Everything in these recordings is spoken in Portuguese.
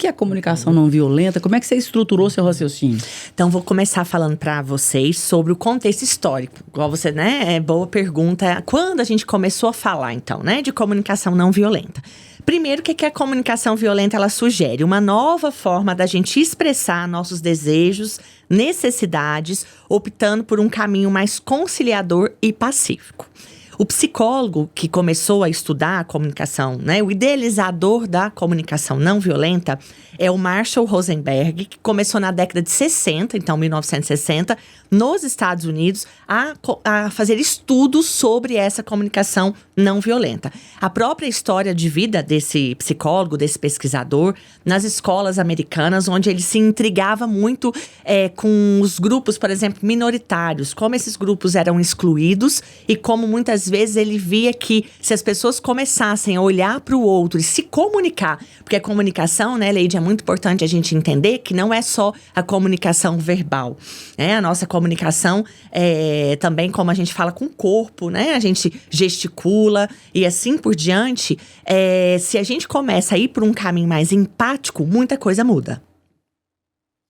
que é a comunicação não violenta? Como é que você estruturou seu raciocínio? Então, vou começar falando para vocês sobre o contexto histórico. Igual você, né? Boa pergunta. Quando a gente começou a falar, então, né, de comunicação não violenta? Primeiro, o que a comunicação violenta ela sugere? Uma nova forma da gente expressar nossos desejos, necessidades, optando por um caminho mais conciliador e pacífico. O psicólogo que começou a estudar a comunicação, né, o idealizador da comunicação não violenta, é o Marshall Rosenberg, que começou na década de 60, então 1960, nos Estados Unidos, a fazer estudos sobre essa comunicação não violenta. A própria história de vida desse psicólogo, desse pesquisador, nas escolas americanas, onde ele se intrigava muito com os grupos, por exemplo, minoritários, como esses grupos eram excluídos e como muitas vezes ele via que se as pessoas começassem a olhar para o outro e se comunicar, porque a comunicação, né, Leide, é muito importante a gente entender que não é só a comunicação verbal, né? A nossa comunicação também, como a gente fala com o corpo, né? A gente gesticula e assim por diante. Se a gente começa a ir por um caminho mais empático, muita coisa muda.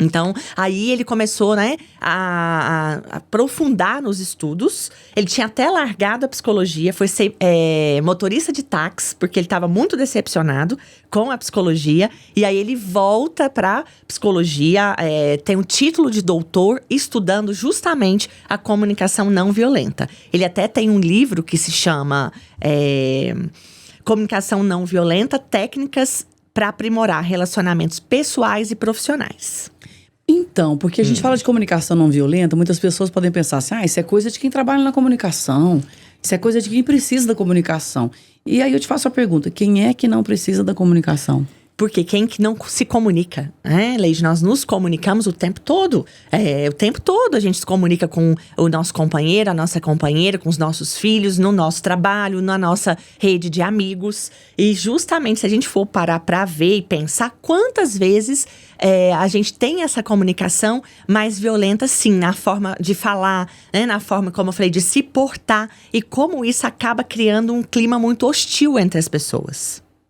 Então, aí ele começou, né, a aprofundar nos estudos. Ele tinha até largado a psicologia, foi ser motorista de táxi, porque ele estava muito decepcionado com a psicologia. E aí ele volta para psicologia, tem um título de doutor, estudando justamente a comunicação não violenta. Ele até tem um livro que se chama Comunicação Não Violenta, Técnicas para aprimorar relacionamentos pessoais e profissionais. Então, porque a gente fala de comunicação não violenta, muitas pessoas podem pensar assim, isso é coisa de quem trabalha na comunicação, isso é coisa de quem precisa da comunicação. E aí eu te faço a pergunta, quem é que não precisa da comunicação? Porque quem que não se comunica, né, Leide? Nós nos comunicamos o tempo todo. O tempo todo a gente se comunica com o nosso companheiro, a nossa companheira, com os nossos filhos, no nosso trabalho, na nossa rede de amigos. E justamente se a gente for parar para ver e pensar quantas vezes a gente tem essa comunicação mais violenta, sim, na forma de falar, né, na forma, como eu falei, de se portar. E como isso acaba criando um clima muito hostil entre as pessoas.